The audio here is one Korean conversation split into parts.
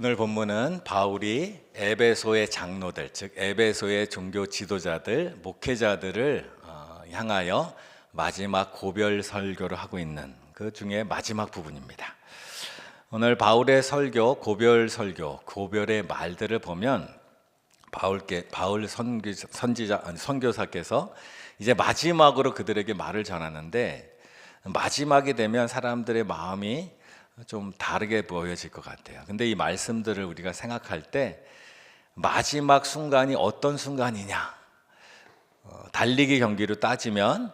오늘 본문은 바울이 에베소의 장로들, 즉 에베소의 종교 지도자들, 목회자들을 향하여 마지막 고별 설교를 하고 있는 그 중에 마지막 부분입니다. 오늘 바울의 설교, 고별 설교, 고별의 말들을 보면 바울 선교사께서 이제 마지막으로 그들에게 말을 전하는데, 마지막이 되면 사람들의 마음이 좀 다르게 보여질 것 같아요. 근데 이 말씀들을 우리가 생각할 때 마지막 순간이 어떤 순간이냐, 달리기 경기로 따지면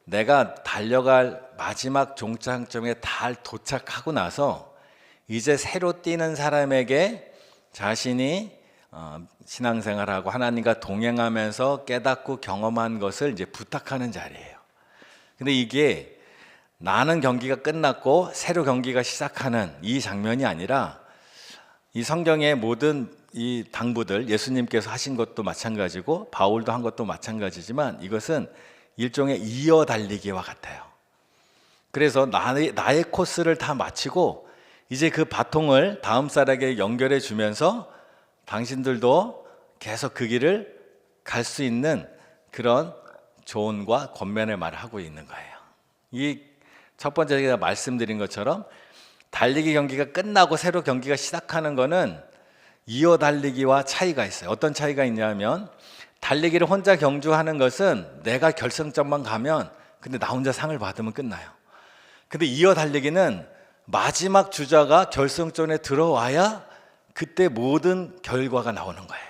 내가 달려갈 마지막 종착점에 달 도착하고 나서 이제 새로 뛰는 사람에게 자신이 신앙생활하고 하나님과 동행하면서 깨닫고 경험한 것을 이제 부탁하는 자리예요. 근데 이게 나는 경기가 끝났고 새로 경기가 시작하는 이 장면이 아니라, 이 성경의 모든 이 당부들, 예수님께서 하신 것도 마찬가지고 바울도 한 것도 마찬가지지만 이것은 일종의 이어 달리기와 같아요. 그래서 나의 코스를 다 마치고 이제 그 바통을 다음 사람에게 연결해 주면서 당신들도 계속 그 길을 갈 수 있는 그런 조언과 권면의 말을 하고 있는 거예요. 이 첫 번째 제가 말씀드린 것처럼 달리기 경기가 끝나고 새로 경기가 시작하는 거는 이어 달리기와 차이가 있어요. 어떤 차이가 있냐면, 달리기를 혼자 경주하는 것은 내가 결승점만 가면, 근데 나 혼자 상을 받으면 끝나요. 근데 이어 달리기는 마지막 주자가 결승점에 들어와야 그때 모든 결과가 나오는 거예요.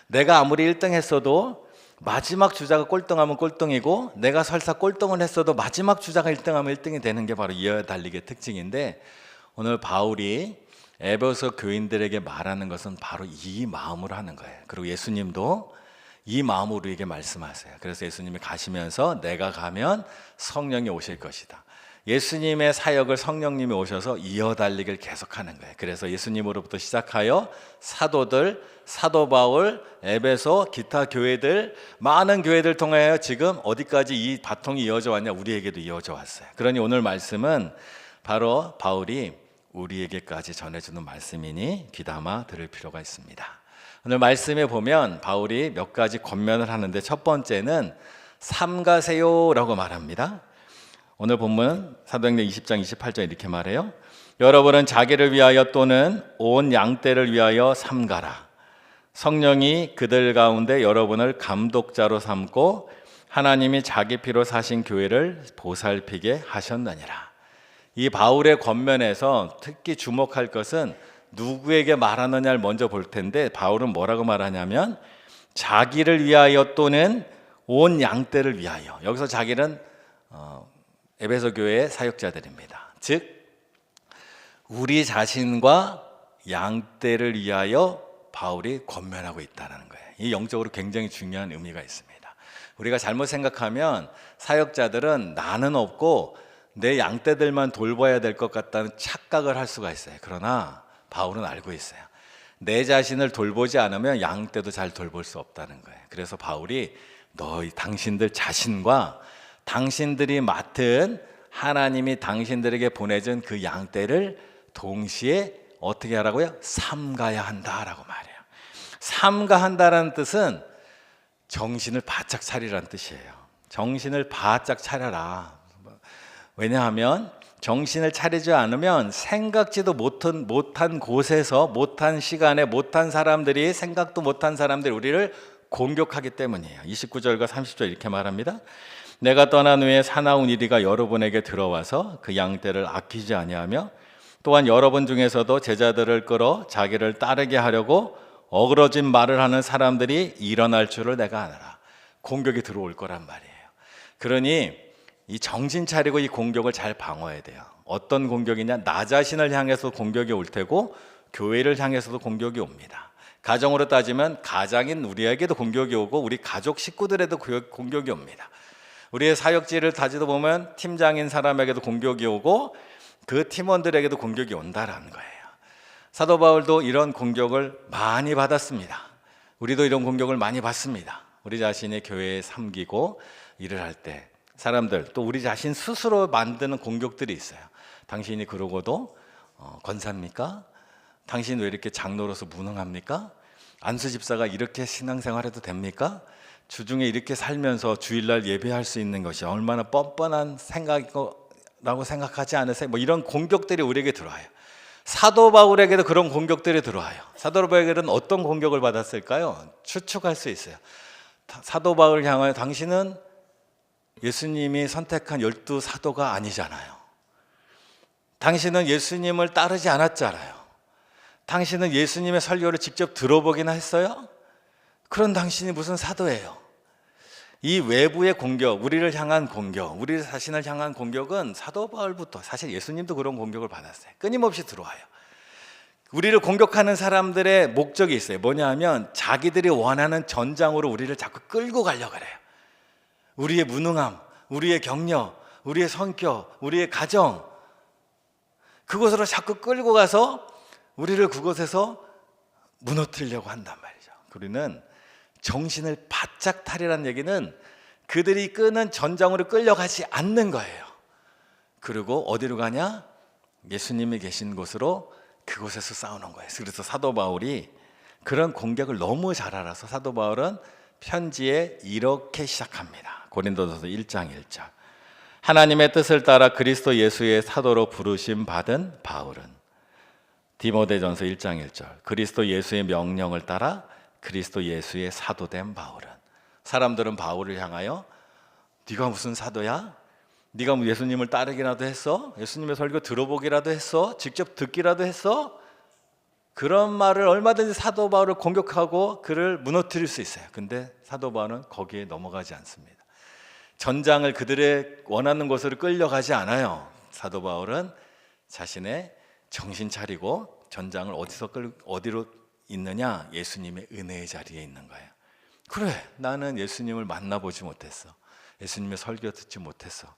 내가 아무리 1등 했어도 마지막 주자가 꼴등하면 꼴등이고, 내가 설사 꼴등을 했어도 마지막 주자가 1등하면 1등이 되는 게 바로 이어 달리기의 특징인데, 오늘 바울이 에베소 교인들에게 말하는 것은 바로 이 마음으로 하는 거예요. 그리고 예수님도 이 마음으로 우리에게 말씀하세요. 그래서 예수님이 가시면서 내가 가면 성령이 오실 것이다. 예수님의 사역을 성령님이 오셔서 이어달리기를 계속하는 거예요. 그래서 예수님으로부터 시작하여 사도들, 사도 바울, 에베소, 기타 교회들, 많은 교회들 통하여 지금 어디까지 이 바통이 이어져 왔냐? 우리에게도 이어져 왔어요. 그러니 오늘 말씀은 바로 바울이 우리에게까지 전해주는 말씀이니 귀담아 들을 필요가 있습니다. 오늘 말씀에 보면 바울이 몇 가지 권면을 하는데, 첫 번째는 삼가세요라고 말합니다. 오늘 본문 사도행전 20장 28절 이렇게 말해요. 여러분은 자기를 위하여 또는 온 양떼를 위하여 삼가라. 성령이 그들 가운데 여러분을 감독자로 삼고 하나님이 자기 피로 사신 교회를 보살피게 하셨느니라. 이 바울의 권면에서 특히 주목할 것은 누구에게 말하느냐를 먼저 볼 텐데, 바울은 뭐라고 말하냐면 자기를 위하여 또는 온 양떼를 위하여. 여기서 자기는 에베소 교회의 사역자들입니다. 즉 우리 자신과 양떼를 위하여 바울이 권면하고 있다는 거예요. 이 영적으로 굉장히 중요한 의미가 있습니다. 우리가 잘못 생각하면 사역자들은 나는 없고 내 양떼들만 돌봐야 될 것 같다는 착각을 할 수가 있어요. 그러나 바울은 알고 있어요. 내 자신을 돌보지 않으면 양떼도 잘 돌볼 수 없다는 거예요. 그래서 바울이 당신들 자신과 당신들이 맡은 하나님이 당신들에게 보내준 그 양떼를 동시에 어떻게 하라고요? 삼가야 한다라고 말해요. 삼가한다라는 뜻은 정신을 바짝 차리라는 뜻이에요. 정신을 바짝 차려라. 왜냐하면 정신을 차리지 않으면 생각지도 못한 곳에서, 못한 시간에, 못한 사람들이, 생각도 못한 사람들이 우리를 공격하기 때문이에요. 29절과 30절 이렇게 말합니다. 내가 떠난 후에 사나운 이리가 여러분에게 들어와서 그 양떼를 아끼지 아니하며, 또한 여러분 중에서도 제자들을 끌어 자기를 따르게 하려고 어그러진 말을 하는 사람들이 일어날 줄을 내가 아노라. 공격이 들어올 거란 말이에요. 그러니 이 정신 차리고 이 공격을 잘 방어해야 돼요. 어떤 공격이냐? 나 자신을 향해서 공격이 올 테고 교회를 향해서도 공격이 옵니다. 가정으로 따지면 가장인 우리에게도 공격이 오고 우리 가족 식구들에도 공격이 옵니다. 우리의 사역지를 다지도 보면 팀장인 사람에게도 공격이 오고 그 팀원들에게도 공격이 온다라는 거예요. 사도 바울도 이런 공격을 많이 받았습니다. 우리도 이런 공격을 많이 받습니다. 우리 자신의 교회에 섬기고 일을 할 때 사람들, 또 우리 자신 스스로 만드는 공격들이 있어요. 당신이 그러고도 권사입니까? 당신 왜 이렇게 장로로서 무능합니까? 안수 집사가 이렇게 신앙생활해도 됩니까? 주중에 이렇게 살면서 주일날 예배할 수 있는 것이 얼마나 뻔뻔한 생각이라고 생각하지 않으세요? 뭐 이런 공격들이 우리에게 들어와요. 사도 바울에게도 그런 공격들이 들어와요. 사도 바울에게는 어떤 공격을 받았을까요? 추측할 수 있어요. 사도 바울을 향하여 당신은 예수님이 선택한 12 사도가 아니잖아요. 당신은 예수님을 따르지 않았잖아요. 당신은 예수님의 설교를 직접 들어보기나 했어요? 그런 당신이 무슨 사도예요? 이 외부의 공격, 우리를 향한 공격, 우리 자신을 향한 공격은 사도 바울부터, 사실 예수님도 그런 공격을 받았어요. 끊임없이 들어와요. 우리를 공격하는 사람들의 목적이 있어요. 뭐냐 하면 자기들이 원하는 전장으로 우리를 자꾸 끌고 가려고 그래요. 우리의 무능함, 우리의 격려, 우리의 성격, 우리의 가정, 그곳으로 자꾸 끌고 가서 우리를 그곳에서 무너뜨리려고 한단 말이죠. 우리는 정신을 바짝 차리라는 얘기는 그들이 끄는 전장으로 끌려가지 않는 거예요. 그리고 어디로 가냐? 예수님이 계신 곳으로, 그곳에서 싸우는 거예요. 그래서 사도 바울이 그런 공격을 너무 잘 알아서 사도 바울은 편지에 이렇게 시작합니다. 고린도전서 1장 1절. 하나님의 뜻을 따라 그리스도 예수의 사도로 부르심 받은 바울은, 디모데전서 1장 1절. 그리스도 예수의 명령을 따라 그리스도 예수의 사도된 바울은. 사람들은 바울을 향하여 네가 무슨 사도야? 네가 뭐 예수님을 따르기라도 했어? 예수님의 설교 들어보기라도 했어? 직접 듣기라도 했어? 그런 말을 얼마든지 사도 바울을 공격하고 그를 무너뜨릴 수 있어요. 근데 사도 바울은 거기에 넘어가지 않습니다. 전장을 그들의 원하는 곳으로 끌려가지 않아요. 사도 바울은 자신의 정신 차리고 전장을 어디로 있느냐? 예수님의 은혜의 자리에 있는 거예요. 그래, 나는 예수님을 만나보지 못했어. 예수님의 설교 듣지 못했어.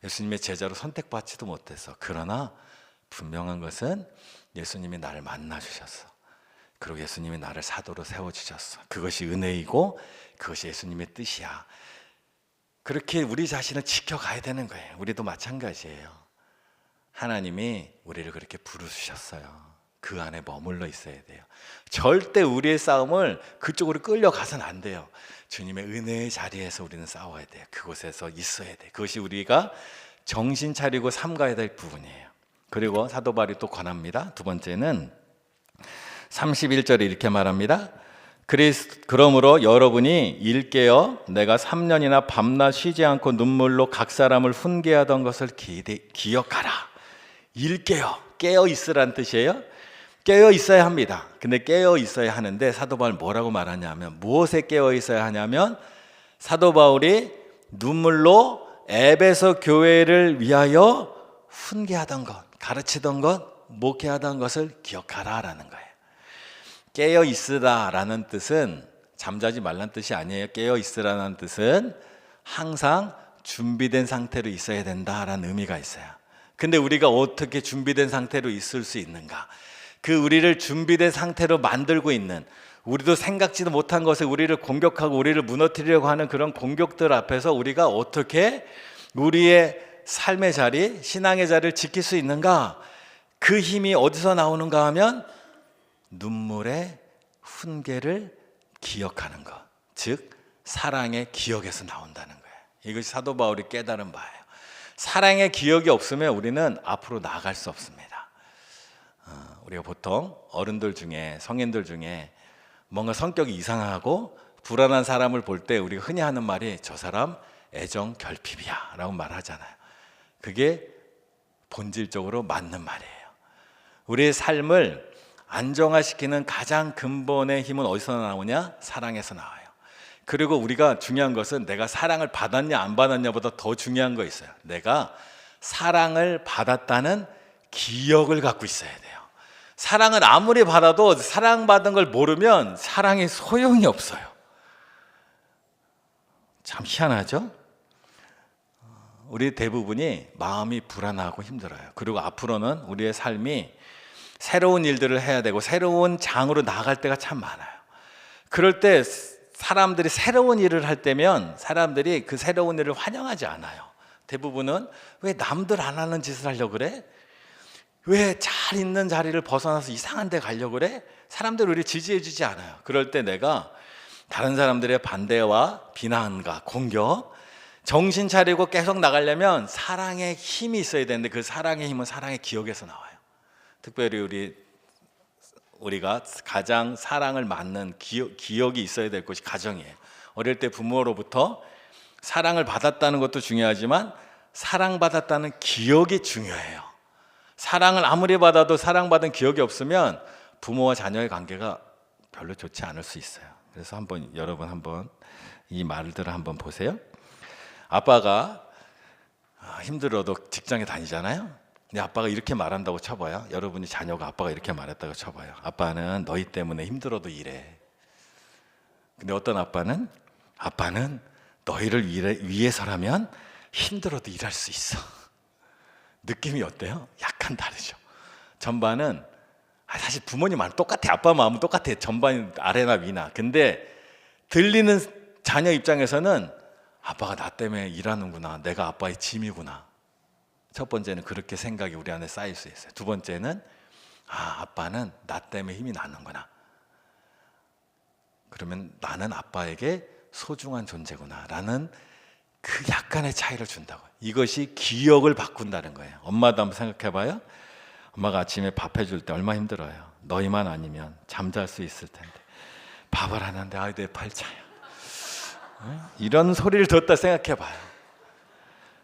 예수님의 제자로 선택받지도 못했어. 그러나 분명한 것은 예수님이 나를 만나주셨어. 그리고 예수님이 나를 사도로 세워주셨어. 그것이 은혜이고 그것이 예수님의 뜻이야. 그렇게 우리 자신을 지켜가야 되는 거예요. 우리도 마찬가지예요. 하나님이 우리를 그렇게 부르셨어요. 그 안에 머물러 있어야 돼요. 절대 우리의 싸움을 그쪽으로 끌려가서는 안 돼요. 주님의 은혜의 자리에서 우리는 싸워야 돼요. 그곳에서 있어야 돼요. 그것이 우리가 정신 차리고 삼가야 될 부분이에요. 그리고 사도 바울이 또 권합니다. 두 번째는 31절에 이렇게 말합니다. 그러므로 여러분이 일 깨어 내가 3년이나 밤낮 쉬지 않고 눈물로 각 사람을 훈계하던 것을 기억하라. 일 깨어 있으란 뜻이에요. 깨어 있어야 합니다. 근데 깨어 있어야 하는데 사도 바울 뭐라고 말하냐면, 무엇에 깨어 있어야 하냐면, 사도 바울이 눈물로 에베소 교회를 위하여 훈계하던 것, 가르치던 것, 목회하던 것을 기억하라라는 거예요. 깨어 있으라라는 뜻은 잠자지 말란 뜻이 아니에요. 깨어 있으라는 뜻은 항상 준비된 상태로 있어야 된다라는 의미가 있어요. 근데 우리가 어떻게 준비된 상태로 있을 수 있는가? 그 우리를 준비된 상태로 만들고 있는, 우리도 생각지도 못한 것에 우리를 공격하고 우리를 무너뜨리려고 하는 그런 공격들 앞에서 우리가 어떻게 우리의 삶의 자리, 신앙의 자리를 지킬 수 있는가? 그 힘이 어디서 나오는가 하면 눈물의 훈계를 기억하는 것, 즉 사랑의 기억에서 나온다는 거예요. 이것이 사도 바울이 깨달은 바예요. 사랑의 기억이 없으면 우리는 앞으로 나아갈 수 없습니다. 우리가 보통 어른들 중에, 성인들 중에 뭔가 성격이 이상하고 불안한 사람을 볼 때 우리가 흔히 하는 말이 저 사람 애정 결핍이야 라고 말하잖아요. 그게 본질적으로 맞는 말이에요. 우리의 삶을 안정화시키는 가장 근본의 힘은 어디서 나오냐? 사랑에서 나와요. 그리고 우리가 중요한 것은 내가 사랑을 받았냐 안 받았냐보다 더 중요한 거 있어요. 내가 사랑을 받았다는 기억을 갖고 있어야 돼요. 사랑을 아무리 받아도 사랑받은 걸 모르면 사랑에 소용이 없어요. 참 희한하죠? 우리 대부분이 마음이 불안하고 힘들어요. 그리고 앞으로는 우리의 삶이 새로운 일들을 해야 되고 새로운 장으로 나아갈 때가 참 많아요. 그럴 때 사람들이 새로운 일을 할 때면 사람들이 그 새로운 일을 환영하지 않아요. 대부분은 왜 남들 안 하는 짓을 하려고 그래? 왜 잘 있는 자리를 벗어나서 이상한 데 가려고 그래? 사람들이 우리 지지해 주지 않아요. 그럴 때 내가 다른 사람들의 반대와 비난과 공격, 정신 차리고 계속 나가려면 사랑의 힘이 있어야 되는데, 그 사랑의 힘은 사랑의 기억에서 나와요. 특별히 우리가 가장 사랑을 받는 기억이 있어야 될 것이 가정이에요. 어릴 때 부모로부터 사랑을 받았다는 것도 중요하지만 사랑받았다는 기억이 중요해요. 사랑을 아무리 받아도 사랑받은 기억이 없으면 부모와 자녀의 관계가 별로 좋지 않을 수 있어요. 그래서 여러분 한번 이 말들을 한번 보세요. 아빠가 힘들어도 직장에 다니잖아요. 근데 아빠가 이렇게 말한다고 쳐봐요. 여러분이 자녀가 아빠가 이렇게 말했다고 쳐봐요. 아빠는 너희 때문에 힘들어도 일해. 근데 어떤 아빠는 너희를 위해서라면 힘들어도 일할 수 있어. 느낌이 어때요? 약간 다르죠. 전반은 사실 부모님 마음 똑같아. 아빠 마음은 똑같아. 전반이 아래나 위나. 근데 들리는 자녀 입장에서는 아빠가 나 때문에 일하는구나. 내가 아빠의 짐이구나. 첫 번째는 그렇게 생각이 우리 안에 쌓일 수 있어요. 두 번째는 아빠는 나 때문에 힘이 나는구나. 그러면 나는 아빠에게 소중한 존재구나 라는 그 약간의 차이를 준다고. 이것이 기억을 바꾼다는 거예요. 엄마도 한번 생각해봐요. 엄마가 아침에 밥 해줄 때 얼마나 힘들어요. 너희만 아니면 잠잘 수 있을 텐데 밥을 하는데 내 팔자야. 이런 소리를 듣다 생각해봐요.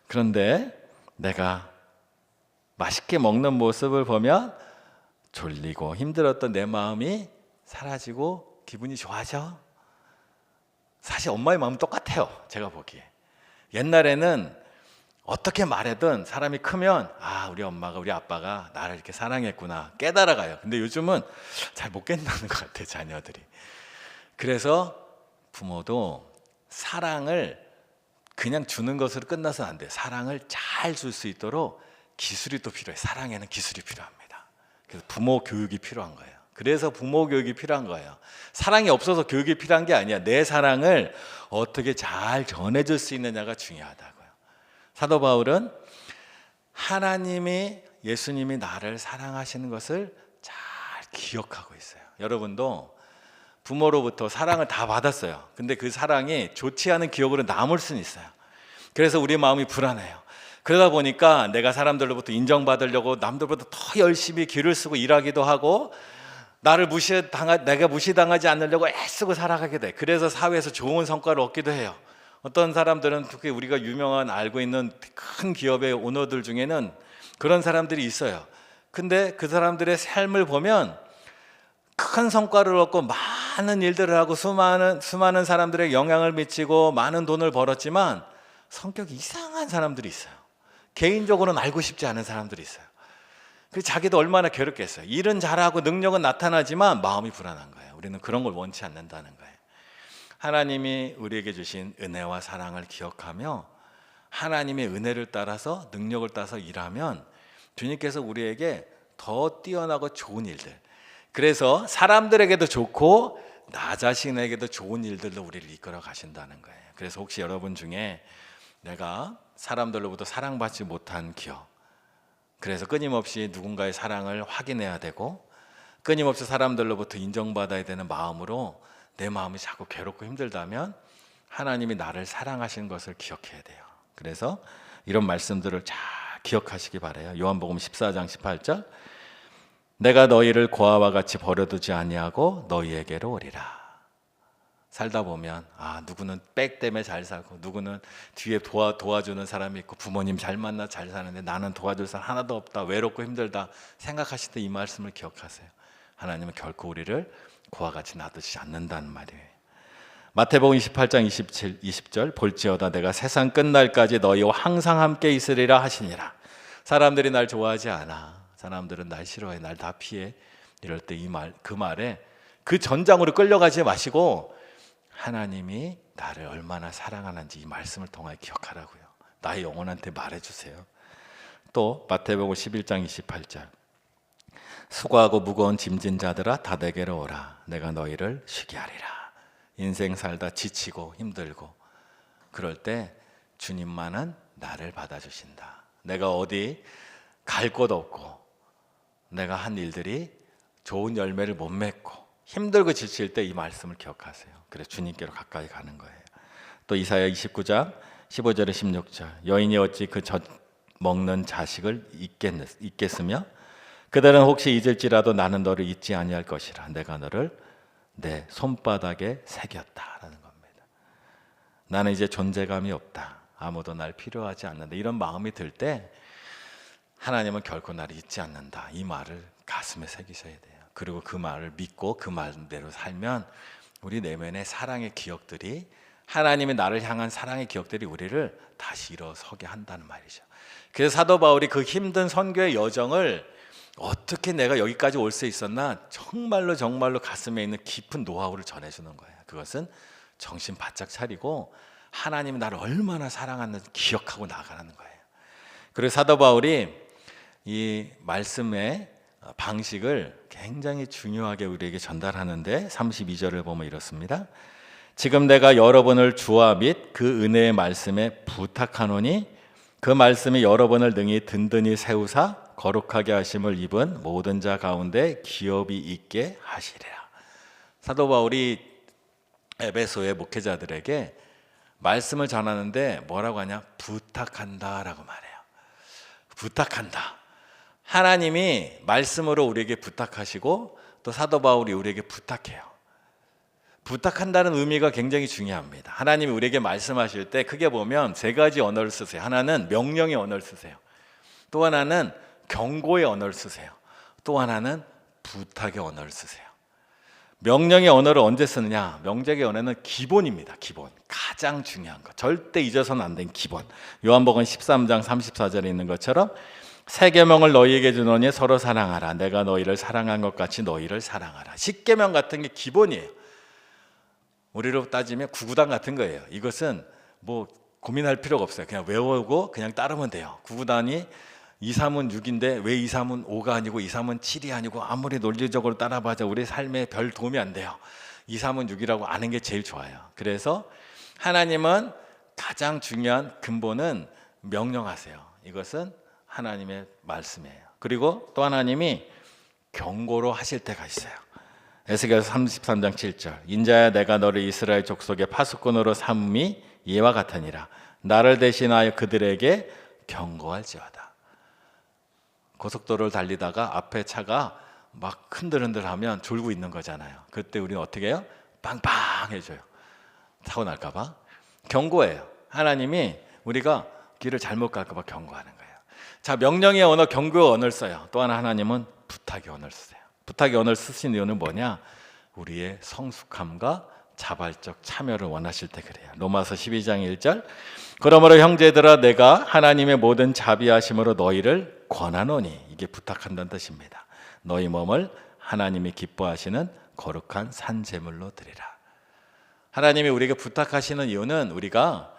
그런데 내가 맛있게 먹는 모습을 보면 졸리고 힘들었던 내 마음이 사라지고 기분이 좋아져. 사실 엄마의 마음은 똑같아요. 제가 보기에. 옛날에는 어떻게 말해든 사람이 크면 우리 엄마가 우리 아빠가 나를 이렇게 사랑했구나 깨달아가요. 근데 요즘은 잘 못 깨닫는 것 같아요, 자녀들이. 그래서 부모도 사랑을 그냥 주는 것으로 끝나서는 안 돼요. 사랑을 잘 줄 수 있도록 기술이 또 필요해요. 사랑에는 기술이 필요합니다. 그래서 부모 교육이 필요한 거예요. 그래서 부모 교육이 필요한 거예요. 사랑이 없어서 교육이 필요한 게 아니야. 내 사랑을 어떻게 잘 전해줄 수 있느냐가 중요하다고요. 사도 바울은 예수님이 나를 사랑하시는 것을 잘 기억하고 있어요. 여러분도 부모로부터 사랑을 다 받았어요. 근데 그 사랑이 좋지 않은 기억으로 남을 수는 있어요. 그래서 우리 마음이 불안해요. 그러다 보니까 내가 사람들로부터 인정받으려고 남들보다 더 열심히 기를 쓰고 일하기도 하고, 내가 무시당하지 않으려고 애쓰고 살아가게 돼. 그래서 사회에서 좋은 성과를 얻기도 해요. 어떤 사람들은, 특히 우리가 알고 있는 큰 기업의 오너들 중에는 그런 사람들이 있어요. 근데 그 사람들의 삶을 보면 큰 성과를 얻고 많은 일들을 하고 수많은 사람들에게 영향을 미치고 많은 돈을 벌었지만 성격이 이상한 사람들이 있어요. 개인적으로는 알고 싶지 않은 사람들이 있어요. 그 자기도 얼마나 괴롭겠어요. 일은 잘하고 능력은 나타나지만 마음이 불안한 거예요. 우리는 그런 걸 원치 않는다는 거예요. 하나님이 우리에게 주신 은혜와 사랑을 기억하며 하나님의 은혜를 따라서 능력을 따라서 일하면 주님께서 우리에게 더 뛰어나고 좋은 일들, 그래서 사람들에게도 좋고 나 자신에게도 좋은 일들로 우리를 이끌어 가신다는 거예요. 그래서 혹시 여러분 중에 내가 사람들로부터 사랑받지 못한 기억, 그래서 끊임없이 누군가의 사랑을 확인해야 되고 끊임없이 사람들로부터 인정받아야 되는 마음으로 내 마음이 자꾸 괴롭고 힘들다면 하나님이 나를 사랑하시는 것을 기억해야 돼요. 그래서 이런 말씀들을 잘 기억하시기 바라요. 요한복음 14장 18절, 내가 너희를 고아와 같이 버려두지 아니하고 너희에게로 오리라. 살다 보면 누구는 백 때문에 잘 살고 누구는 뒤에 도와주는 사람이 있고 부모님 잘 만나 잘 사는데 나는 도와줄 사람 하나도 없다, 외롭고 힘들다 생각하실 때 이 말씀을 기억하세요. 하나님은 결코 우리를 고아와 같이 놔두지 않는다는 말이에요. 마태복음 28장 20절, 볼지어다 내가 세상 끝날까지 너희와 항상 함께 있으리라 하시니라. 사람들이 날 좋아하지 않아, 사람들은 날 싫어해, 날 다 피해, 이럴 때 그 말에 그 전장으로 끌려가지 마시고 하나님이 나를 얼마나 사랑하는지 이 말씀을 통하여 기억하라고요. 나의 영혼한테 말해주세요. 또 마태복음 11장 28절, 수고하고 무거운 짐진 자들아 다 내게로 오라, 내가 너희를 쉬게 하리라. 인생 살다 지치고 힘들고 그럴 때 주님만은 나를 받아주신다. 내가 어디 갈 곳 없고 내가 한 일들이 좋은 열매를 못 맺고 힘들고 지칠 때 이 말씀을 기억하세요. 그래서 주님께로 가까이 가는 거예요. 또 이사야 29장 15절에 16절 여인이 어찌 그 젖 먹는 자식을 잊겠으며 그들은 혹시 잊을지라도 나는 너를 잊지 아니할 것이라 내가 너를 내 손바닥에 새겼다라는 겁니다. 나는 이제 존재감이 없다. 아무도 날 필요하지 않는다. 이런 마음이 들 때 하나님은 결코 나를 잊지 않는다. 이 말을 가슴에 새기셔야 돼요. 그리고 그 말을 믿고 그 말대로 살면 우리 내면의 사랑의 기억들이 하나님의 나를 향한 사랑의 기억들이 우리를 다시 일어서게 한다는 말이죠. 그래서 사도 바울이 그 힘든 선교의 여정을 어떻게 내가 여기까지 올 수 있었나 정말로 가슴에 있는 깊은 노하우를 전해주는 거예요. 그것은 정신 바짝 차리고 하나님이 나를 얼마나 사랑하는지 기억하고 나가는 거예요. 그리고 사도 바울이 이 말씀의 방식을 굉장히 중요하게 우리에게 전달하는데 32절을 보면 이렇습니다. 지금 내가 여러분을 주와 및 그 은혜의 말씀에 부탁하노니 그 말씀이 여러분을 능히 든든히 세우사 거룩하게 하심을 입은 모든 자 가운데 기업이 있게 하시리라. 사도 바울이 에베소의 목회자들에게 말씀을 전하는데 뭐라고 하냐? 부탁한다라고 말해요. 부탁한다. 하나님이 말씀으로 우리에게 부탁하시고 또 사도 바울이 우리에게 부탁해요. 부탁한다는 의미가 굉장히 중요합니다. 하나님이 우리에게 말씀하실 때 크게 보면 세 가지 언어를 쓰세요. 하나는 명령의 언어를 쓰세요. 또 하나는 경고의 언어를 쓰세요. 또 하나는 부탁의 언어를 쓰세요. 명령의 언어를 언제 쓰느냐? 명령의 언어는 기본입니다. 기본. 가장 중요한 것. 절대 잊어서는 안 되는 기본. 요한복음 13장 34절에 있는 것처럼 새 계명을 너희에게 주노니 서로 사랑하라. 내가 너희를 사랑한 것 같이 너희를 사랑하라. 십계명 같은 게 기본이에요. 우리로 따지면 구구단 같은 거예요. 이것은 뭐 고민할 필요가 없어요. 그냥 외우고 그냥 따르면 돼요. 구구단이 2, 3은 6인데 왜 2, 3은 5가 아니고 2, 3은 7이 아니고 아무리 논리적으로 따라봐도 우리 삶에 별 도움이 안 돼요. 2, 3은 6이라고 아는 게 제일 좋아요. 그래서 하나님은 가장 중요한 근본은 명령하세요. 이것은 하나님의 말씀이에요. 그리고 또 하나님이 경고로 하실 때가 있어요. 에스겔서 33장 7절 인자야 내가 너를 이스라엘 족속의 파수꾼으로 삼음이 이와 같으니라. 나를 대신하여 그들에게 경고할지어다. 고속도로를 달리다가 앞에 차가 막 흔들흔들하면 졸고 있는 거잖아요. 그때 우리는 어떻게 해요? 빵빵 해줘요. 사고 날까 봐. 경고해요. 하나님이 우리가 길을 잘못 갈까 봐 경고하는 거예요. 자, 명령의 언어, 경고의 언어를 써요. 또 하나 하나님은 부탁의 언어를 쓰세요. 부탁의 언어를 쓰신 이유는 뭐냐? 우리의 성숙함과 자발적 참여를 원하실 때 그래요. 로마서 12장 1절 그러므로 형제들아 내가 하나님의 모든 자비하심으로 너희를 권하노니 이게 부탁한다는 뜻입니다. 너희 몸을 하나님이 기뻐하시는 거룩한 산제물로 드리라. 하나님이 우리에게 부탁하시는 이유는 우리가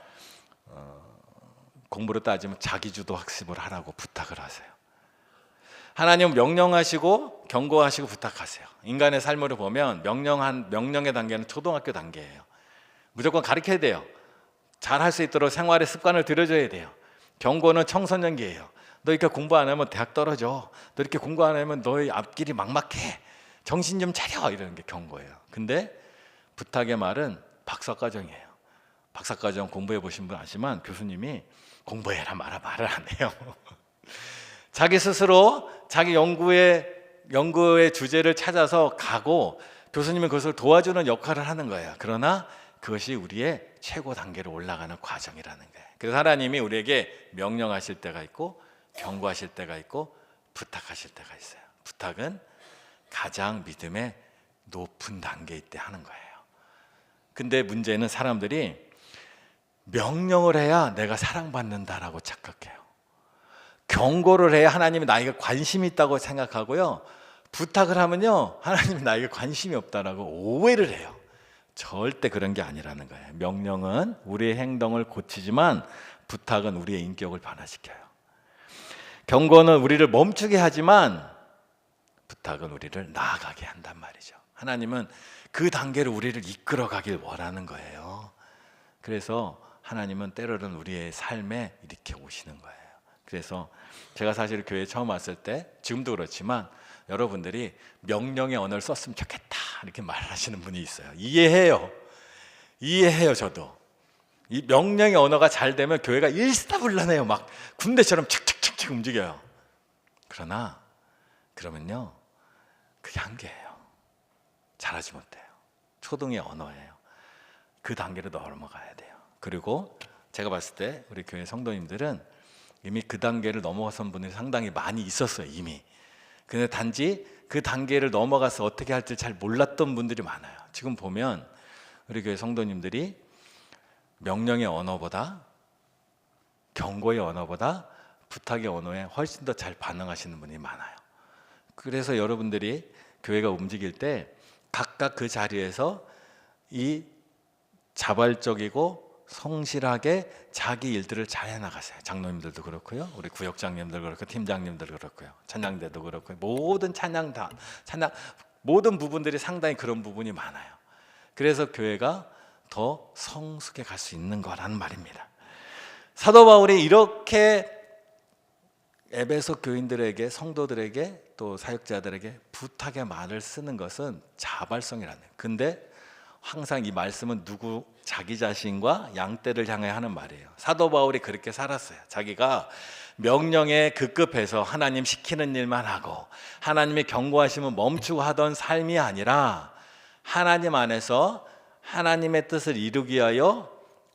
공부로 따지면 자기주도 학습을 하라고 부탁을 하세요. 하나님은 명령하시고 경고하시고 부탁하세요. 인간의 삶으로 보면 명령의 단계는 초등학교 단계예요. 무조건 가르쳐야 돼요. 잘할 수 있도록 생활의 습관을 들여줘야 돼요. 경고는 청소년기예요. 너 이렇게 공부 안 하면 대학 떨어져. 너 이렇게 공부 안 하면 너의 앞길이 막막해. 정신 좀 차려. 이러는 게 경고예요. 근데 부탁의 말은 박사과정이에요. 박사과정 공부해 보신 분 아시지만 교수님이 공부해라 말을 안 해요. 자기 스스로 자기 연구의 주제를 찾아서 가고 교수님은 그것을 도와주는 역할을 하는 거예요. 그러나 그것이 우리의 최고 단계로 올라가는 과정이라는 거예요. 그래서 하나님이 우리에게 명령하실 때가 있고 경고하실 때가 있고 부탁하실 때가 있어요. 부탁은 가장 믿음의 높은 단계일 때 하는 거예요. 근데 문제는 사람들이 명령을 해야 내가 사랑받는다라고 착각해요. 경고를 해야 하나님이 나에게 관심이 있다고 생각하고요. 부탁을 하면요. 하나님이 나에게 관심이 없다라고 오해를 해요. 절대 그런 게 아니라는 거예요. 명령은 우리의 행동을 고치지만 부탁은 우리의 인격을 변화시켜요. 경고는 우리를 멈추게 하지만 부탁은 우리를 나아가게 한단 말이죠. 하나님은 그 단계로 우리를 이끌어 가길 원하는 거예요. 그래서 하나님은 때로는 우리의 삶에 이렇게 오시는 거예요. 그래서 제가 사실 교회 처음 왔을 때, 지금도 그렇지만 여러분들이 명령의 언어를 썼으면 좋겠다 이렇게 말하시는 분이 있어요. 이해해요. 저도 이 명령의 언어가 잘 되면 교회가 일사불란해요. 막 군대처럼 칙칙칙칙 움직여요. 그러면요, 그게 한계예요. 잘하지 못해요. 초등의 언어예요. 그 단계로 넘어가야 돼요. 그리고 제가 봤을 때 우리 교회 성도님들은 이미 그 단계를 넘어선 분들이 상당히 많이 있었어요, 이미. 근데 단지 그 단계를 넘어가서 어떻게 할지 잘 몰랐던 분들이 많아요. 지금 보면 우리 교회 성도님들이 명령의 언어보다, 경고의 언어보다 부탁의 언어에 훨씬 더 잘 반응하시는 분이 많아요. 그래서 여러분들이 교회가 움직일 때 각각 그 자리에서 이 자발적이고 성실하게 자기 일들을 잘 해나가세요. 장로님들도 그렇고요, 우리 구역장님들 그렇고, 팀장님들 그렇고요, 찬양대도 그렇고, 모든 찬양 모든 부분들이 상당히 그런 부분이 많아요. 그래서 교회가 더 성숙해 갈 수 있는 거라는 말입니다. 사도 바울이 이렇게 에베소 교인들에게, 성도들에게, 또 사역자들에게 부탁의 말을 쓰는 것은 자발성이라는 거예요. 근데 항상 이 말씀은 자기 자신과 양떼를 향해 하는 말이에요. 사도 바울이 그렇게 살았어요. 자기가 명령에 급급해서 하나님 시키는 일만 하고 하나님의 경고하시면 멈추고 하던 삶이 아니라, 하나님 안에서 하나님의 뜻을 이루기 위하여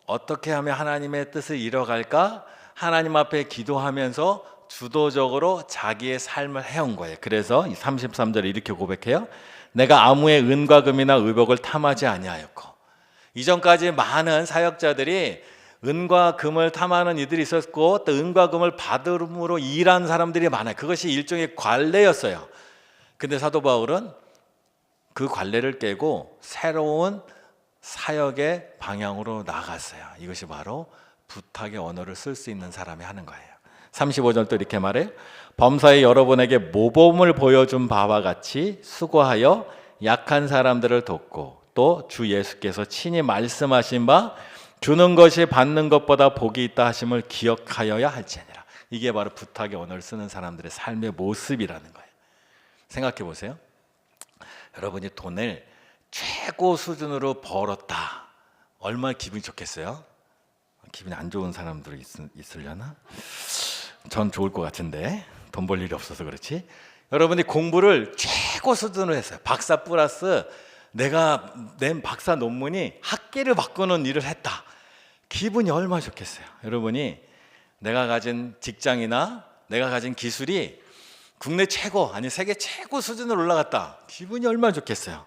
어떻게 하면 하나님의 뜻을 이뤄갈까, 하나님 앞에 기도하면서 주도적으로 자기의 삶을 해온 거예요. 그래서 33절에 이렇게 고백해요. 내가 아무의 은과 금이나 의복을 탐하지 아니하였고. 이전까지 많은 사역자들이 은과 금을 탐하는 이들이 있었고, 또 은과 금을 받음으로 일한 사람들이 많아요. 그것이 일종의 관례였어요. 근데 사도 바울은 그 관례를 깨고 새로운 사역의 방향으로 나갔어요. 이것이 바로 부탁의 언어를 쓸 수 있는 사람이 하는 거예요. 35절 또 이렇게 말해요. 범사에 여러분에게 모범을 보여준 바와 같이 수고하여 약한 사람들을 돕고, 또 주 예수께서 친히 말씀하신 바 주는 것이 받는 것보다 복이 있다 하심을 기억하여야 할지니라. 이게 바로 부탁의 언어를 쓰는 사람들의 삶의 모습이라는 거예요. 생각해 보세요. 여러분이 돈을 최고 수준으로 벌었다. 얼마나 기분이 좋겠어요? 기분이 안 좋은 사람들이 있으려나? 전 좋을 것 같은데, 돈 벌 일이 없어서 그렇지. 여러분이 공부를 최고 수준으로 했어요. 박사 플러스 내가 낸 박사 논문이 학계를 바꾸는 일을 했다. 기분이 얼마나 좋겠어요. 여러분이 내가 가진 직장이나 내가 가진 기술이 국내 최고, 아니 세계 최고 수준으로 올라갔다. 기분이 얼마나 좋겠어요.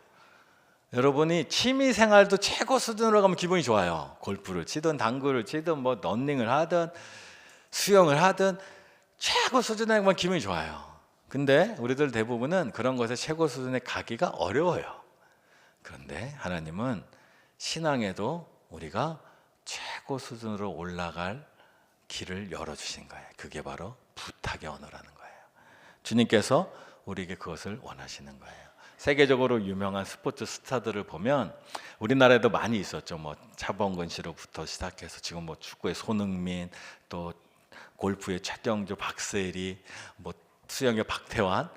여러분이 취미 생활도 최고 수준으로 가면 기분이 좋아요. 골프를 치든 당구를 치든 뭐 러닝을 하든 수영을 하든 최고 수준에 가면 기분이 좋아요. 근데 우리들 대부분은 그런 것에 최고 수준에 가기가 어려워요. 그런데 하나님은 신앙에도 우리가 최고 수준으로 올라갈 길을 열어주신 거예요. 그게 바로 부탁의 언어라는 거예요. 주님께서 우리에게 그것을 원하시는 거예요. 세계적으로 유명한 스포츠 스타들을 보면 우리나라에도 많이 있었죠. 뭐 차범근 씨로부터 시작해서 지금 뭐 축구의 손흥민, 또 골프의 최경주, 박세리, 뭐 수영의 박태환,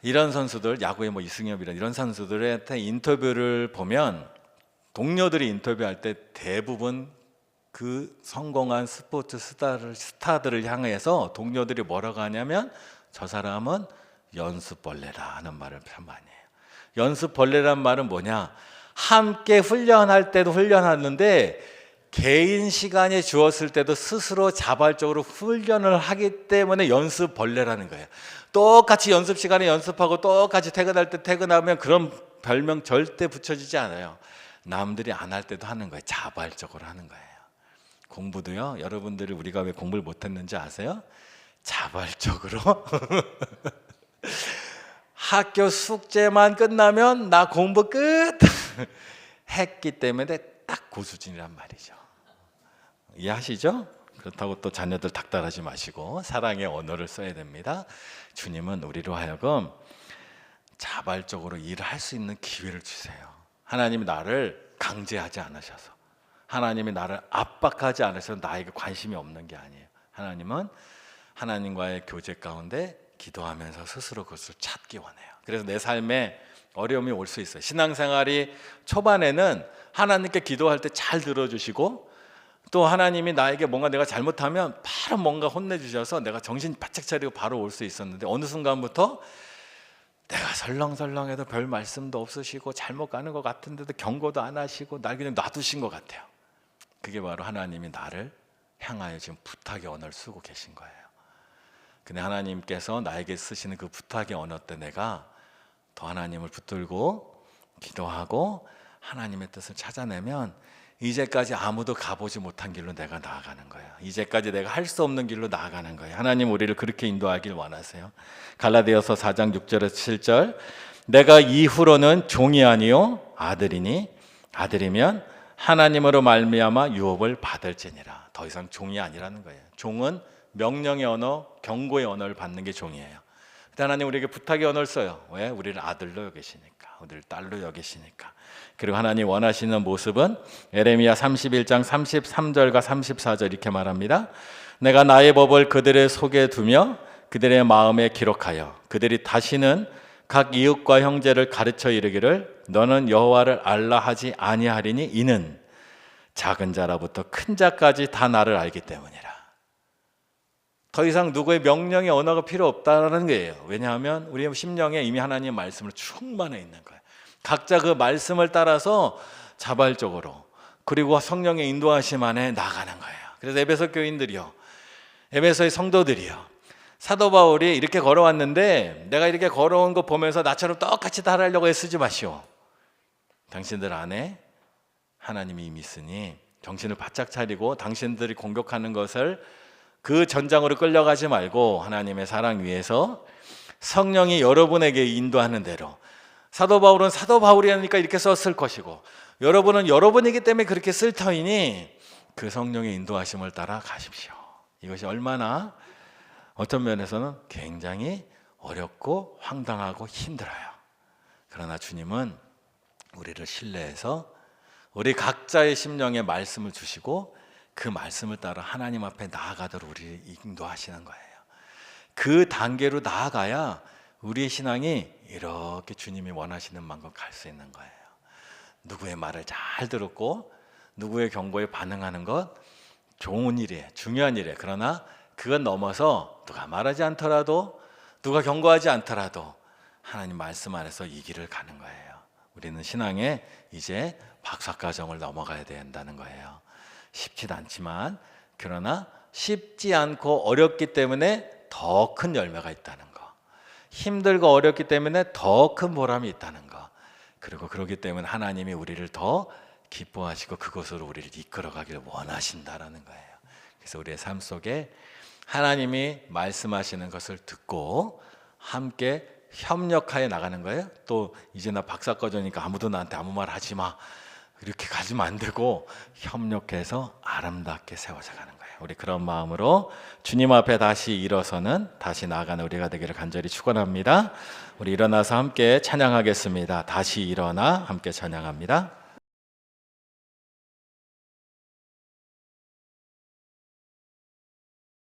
이런 선수들, 야구의 뭐 이승엽, 이런 선수들의 인터뷰를 보면 동료들이 인터뷰할 때 대부분 그 성공한 스포츠 스타들을 향해서 동료들이 뭐라고 하냐면, 저 사람은 연습벌레라 하는 말을 참 많이 해요. 연습벌레란 말은 뭐냐? 함께 훈련할 때도 훈련하는데 개인 시간이 주었을 때도 스스로 자발적으로 훈련을 하기 때문에 연습벌레라는 거예요. 똑같이 연습 시간에 연습하고 똑같이 퇴근할 때 퇴근하면 그런 별명 절대 붙여지지 않아요. 남들이 안 할 때도 하는 거예요. 자발적으로 하는 거예요. 공부도요, 여러분들이 우리가 왜 공부를 못했는지 아세요? 자발적으로 학교 숙제만 끝나면 나 공부 끝 했기 때문에 딱 그 수준이란 말이죠. 이해하시죠? 그렇다고 또 자녀들 닥달하지 마시고 사랑의 언어를 써야 됩니다. 주님은 우리로 하여금 자발적으로 일을 할 수 있는 기회를 주세요. 하나님이 나를 강제하지 않으셔서, 하나님이 나를 압박하지 않으셔서 나에게 관심이 없는 게 아니에요. 하나님은 하나님과의 교제 가운데 기도하면서 스스로 그것을 찾기 원해요. 그래서 내 삶에 어려움이 올 수 있어요. 신앙생활이 초반에는 하나님께 기도할 때 잘 들어주시고, 또 하나님이 나에게 뭔가 내가 잘못하면 바로 뭔가 혼내주셔서 내가 정신 바짝 차리고 바로 올 수 있었는데, 어느 순간부터 내가 설렁설렁해도 별 말씀도 없으시고 잘못 가는 것 같은데도 경고도 안 하시고 날 그냥 놔두신 것 같아요. 그게 바로 하나님이 나를 향하여 지금 부탁의 언어를 쓰고 계신 거예요. 근데 하나님께서 나에게 쓰시는 그 부탁의 언어 때 내가 더 하나님을 붙들고 기도하고 하나님의 뜻을 찾아내면 이제까지 아무도 가보지 못한 길로 내가 나아가는 거예요. 이제까지 내가 할 수 없는 길로 나아가는 거예요. 하나님 우리를 그렇게 인도하길 원하세요. 갈라디아서 4장 6절에서 7절, 내가 이후로는 종이 아니요 아들이니 아들이면 하나님으로 말미암아 유업을 받을지니라. 더 이상 종이 아니라는 거예요. 종은 명령의 언어, 경고의 언어를 받는 게 종이에요. 근데 하나님 우리에게 부탁의 언어를 써요. 왜? 우리를 아들로 여기시니까, 우리를 딸로 여기시니까. 그리고 하나님 원하시는 모습은 에레미야 31장 33절과 34절 이렇게 말합니다. 내가 나의 법을 그들의 속에 두며 그들의 마음에 기록하여 그들이 다시는 각 이웃과 형제를 가르쳐 이르기를 너는 여호와를 알라 하지 아니하리니 이는 작은 자라부터 큰 자까지 다 나를 알기 때문이라. 더 이상 누구의 명령의 언어가 필요 없다는 거예요. 왜냐하면 우리의 심령에 이미 하나님의 말씀을 충만해 있는 거예요. 각자 그 말씀을 따라서 자발적으로, 그리고 성령의 인도하심 안에 나가는 거예요. 그래서 에베소 교인들이요, 에베소의 성도들이요, 사도 바울이 이렇게 걸어왔는데 내가 이렇게 걸어온 거 보면서 나처럼 똑같이 따라하려고 애쓰지 마시오. 당신들 안에 하나님이 이미 있으니 정신을 바짝 차리고 당신들이 공격하는 것을 그 전장으로 끌려가지 말고 하나님의 사랑 위에서 성령이 여러분에게 인도하는 대로, 사도 바울은 사도 바울이니까 이렇게 썼을 것이고 여러분은 여러분이기 때문에 그렇게 쓸 터이니 그 성령의 인도하심을 따라 가십시오. 이것이 얼마나 어떤 면에서는 굉장히 어렵고 황당하고 힘들어요. 그러나 주님은 우리를 신뢰해서 우리 각자의 심령에 말씀을 주시고 그 말씀을 따라 하나님 앞에 나아가도록 우리를 인도하시는 거예요. 그 단계로 나아가야 우리의 신앙이 이렇게 주님이 원하시는 만큼 갈 수 있는 거예요. 누구의 말을 잘 듣고 누구의 경고에 반응하는 것 좋은 일이에요. 중요한 일이에요. 그러나 그건 넘어서 누가 말하지 않더라도, 누가 경고하지 않더라도 하나님 말씀 안에서 이 길을 가는 거예요. 우리는 신앙에 이제 박사과정을 넘어가야 된다는 거예요. 쉽지도 않지만, 그러나 쉽지 않고 어렵기 때문에 더 큰 열매가 있다는 거, 힘들고 어렵기 때문에 더 큰 보람이 있다는 거, 그리고 그렇기 때문에 하나님이 우리를 더 기뻐하시고 그곳으로 우리를 이끌어가기를 원하신다라는 거예요. 그래서 우리의 삶 속에 하나님이 말씀하시는 것을 듣고 함께 협력하여 나가는 거예요. 또 이제 나 박사과정이니까 아무도 나한테 아무 말 하지 마, 이렇게 가지면 안 되고 협력해서 아름답게 세워져 가는 거예요. 우리 그런 마음으로 주님 앞에 다시 일어서는, 다시 나아가는 우리가 되기를 간절히 축원합니다. 우리 일어나서 함께 찬양하겠습니다. 다시 일어나 함께 찬양합니다.